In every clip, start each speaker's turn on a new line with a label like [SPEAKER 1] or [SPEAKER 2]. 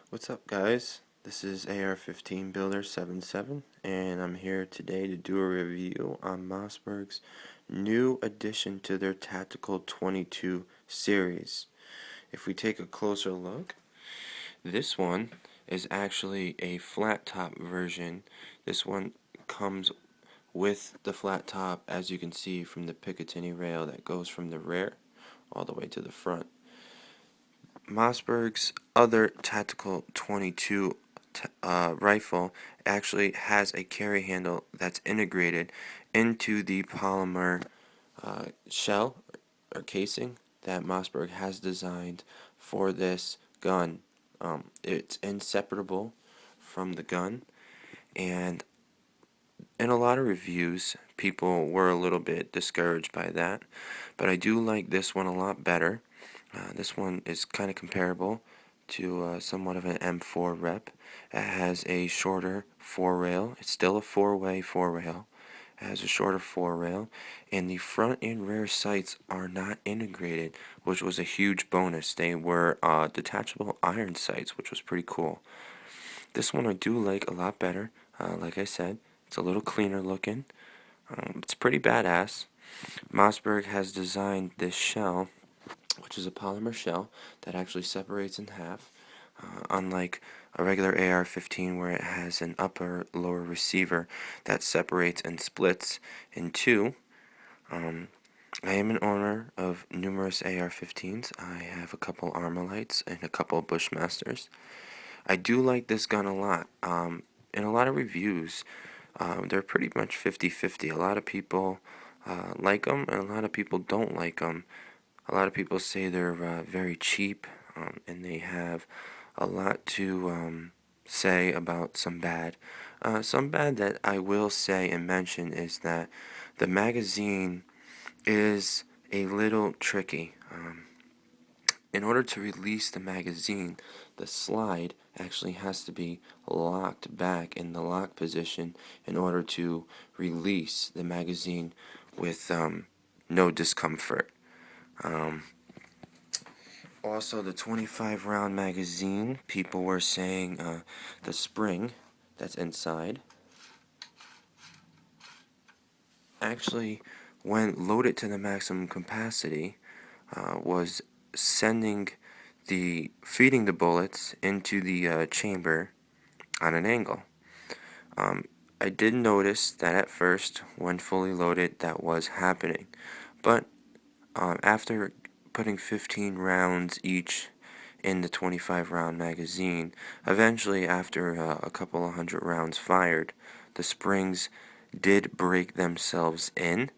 [SPEAKER 1] What's up, guys? This is AR-15 Builder 77, and I'm here today to do a review on Mossberg's new addition to their Tactical 22 series. If we take a closer look, this one is actually a flat top version. This one comes with the flat top, as you can see from the Picatinny rail that goes from the rear all the way to the front. Mossberg's other Tactical 22 rifle actually has a carry handle that's integrated into the polymer shell or casing that Mossberg has designed for this gun. It's inseparable from the gun, and in a lot of reviews people were a little bit discouraged by that, but I do like this one a lot better. This one is kind of comparable to somewhat of an M4 rep. It has a shorter four-rail. It's still a four-way four-rail. It has a shorter four-rail, and the front and rear sights are not integrated, which was a huge bonus. They were detachable iron sights, which was pretty cool. This one I do like a lot better. Like I said, it's a little cleaner looking. It's pretty badass. Mossberg has designed this shell, which is a polymer shell that actually separates in half, unlike a regular AR-15 where it has an upper-lower receiver that separates and splits in two. I am an owner of numerous AR-15s. I have a couple Armalites and a couple Bushmasters. I do like this gun a lot. In a lot of reviews, they're pretty much 50-50. A lot of people like them, and a lot of people don't like them. A lot of people say they're very cheap, and they have a lot to say about some bad. Some bad that I will say and mention is that the magazine is a little tricky. In order to release the magazine, the slide actually has to be locked back in the lock position in order to release the magazine with no discomfort. Also, the 25 round magazine, people were saying the spring that's inside actually, when loaded to the maximum capacity, was feeding the bullets into the chamber on an angle. I did notice that at first, when fully loaded, that was happening, but after putting 15 rounds each in the 25 round magazine, eventually after a couple of hundred rounds fired, the springs did break themselves in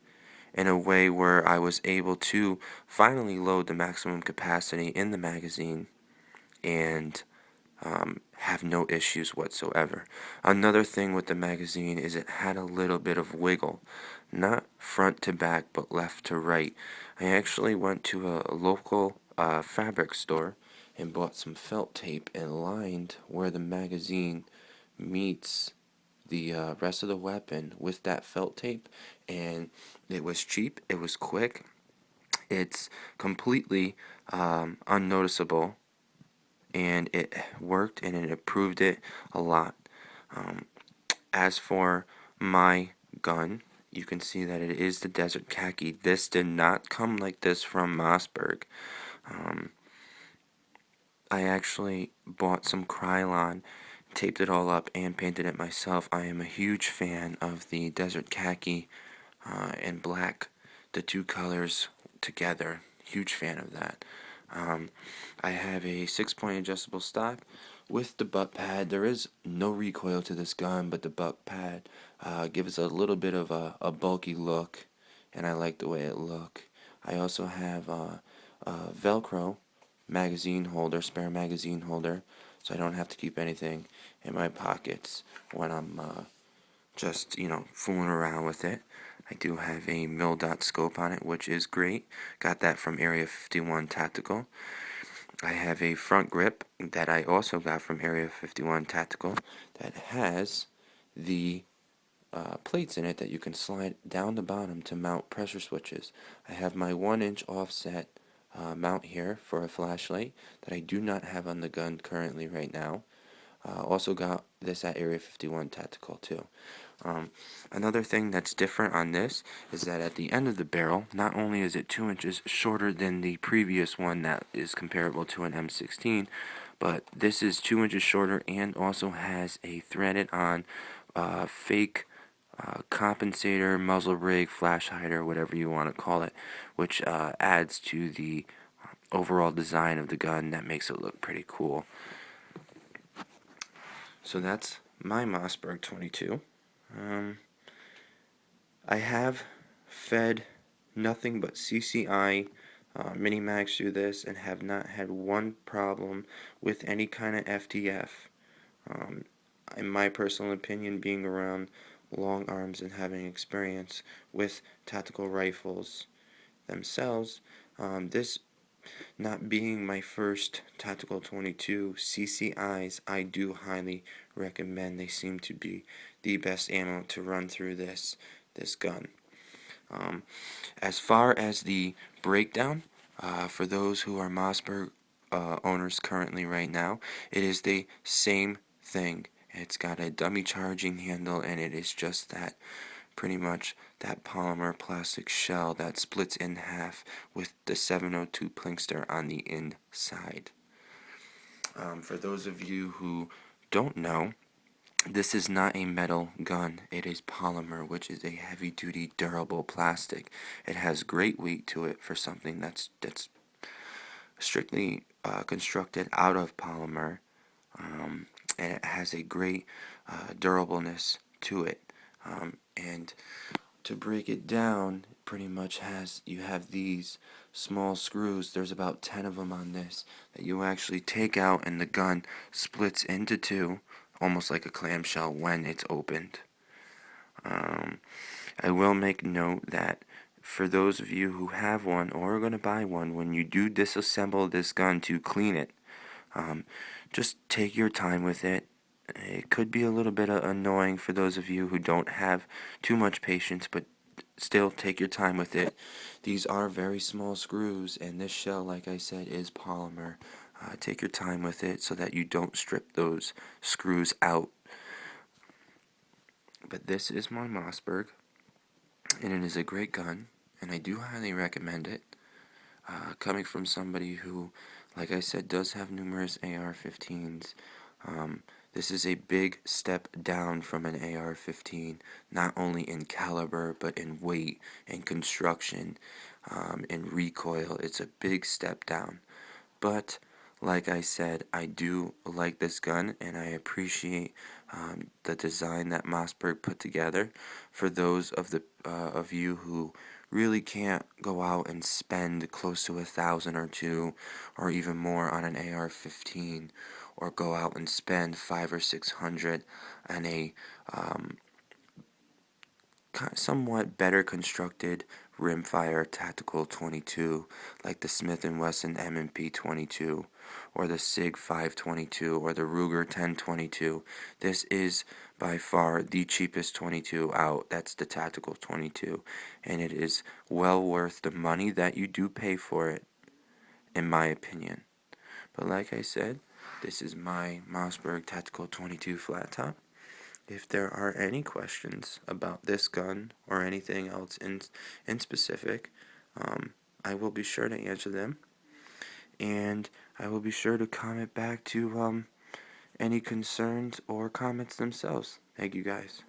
[SPEAKER 1] a way where I was able to finally load the maximum capacity in the magazine and have no issues whatsoever. Another thing with the magazine is it had a little bit of wiggle, not front to back but left to right. I actually went to a local fabric store and bought some felt tape and lined where the magazine meets the rest of the weapon with that felt tape, and it was cheap, it was quick, it's completely unnoticeable, and it worked and it improved it a lot. As for my gun, you can see that it is the Desert Khaki. This did not come like this from Mossberg. I actually bought some Krylon, taped it all up, and painted it myself. I am a huge fan of the Desert Khaki and black, the two colors together. Huge fan of that. I have a 6-point adjustable stock with the butt pad. There is no recoil to this gun, but the butt pad gives a little bit of a bulky look, and I like the way it looks. I also have a Velcro magazine holder, spare magazine holder, so I don't have to keep anything in my pockets when I'm just, fooling around with it. I do have a mil-dot scope on it, which is great. Got that from Area 51 Tactical. I have a front grip that I also got from Area 51 Tactical that has the plates in it that you can slide down the bottom to mount pressure switches. I have my 1-inch offset mount here for a flashlight that I do not have on the gun currently right now. Also got this at Area 51 Tactical too. Another thing that's different on this is that at the end of the barrel, not only is it 2 inches shorter than the previous one that is comparable to an M16, but this is 2 inches shorter and also has a threaded on fake compensator, muzzle rig, flash hider, whatever you want to call it, which adds to the overall design of the gun that makes it look pretty cool. So that's my Mossberg 22. I have fed nothing but CCI mini mags through this and have not had one problem with any kind of FTF. In my personal opinion, being around long arms and having experience with tactical rifles themselves, this not being my first tactical 22 CCIs, I do highly recommend. They seem to be the best ammo to run through this gun. As far as the breakdown, for those who are Mossberg owners currently right now, it is the same thing. It's got a dummy charging handle, and it is just that, pretty much that polymer plastic shell that splits in half with the 702 plinkster on the inside. For those of you who don't know, this is not a metal gun. It is polymer, which is a heavy-duty, durable plastic. It has great weight to it for something that's strictly constructed out of polymer, and it has a great durableness to it. And to break it down, pretty much you have these small screws. There's about 10 of them on this that you actually take out, and the gun splits into two, almost like a clamshell when it's opened. I will make note that for those of you who have one or are going to buy one, when you do disassemble this gun to clean it, just take your time with it. It could be a little bit annoying for those of you who don't have too much patience, but still take your time with it. These are very small screws, and this shell, like I said, is polymer. Take your time with it so that you don't strip those screws out. But this is my Mossberg, and it is a great gun, and I do highly recommend it. Coming from somebody who, like I said, does have numerous AR-15s, this is a big step down from an AR-15, not only in caliber, but in weight, in construction, in recoil. It's a big step down. But, like I said, I do like this gun, and I appreciate the design that Mossberg put together. For those of you who really can't go out and spend close to $1,000 or $2,000 or even more on an AR-15, or go out and spend $500 or $600 on a somewhat better constructed rimfire tactical 22 like the Smith & Wesson M&P 22 or the SIG 522 or the Ruger 1022. This is by far the cheapest 22 out. That's the tactical 22, and it is well worth the money that you do pay for it, in my opinion. But like I said, this is my Mossberg Tactical 22 flat top. If there are any questions about this gun or anything else in specific, I will be sure to answer them, and I will be sure to comment back to any concerns or comments themselves. Thank you guys.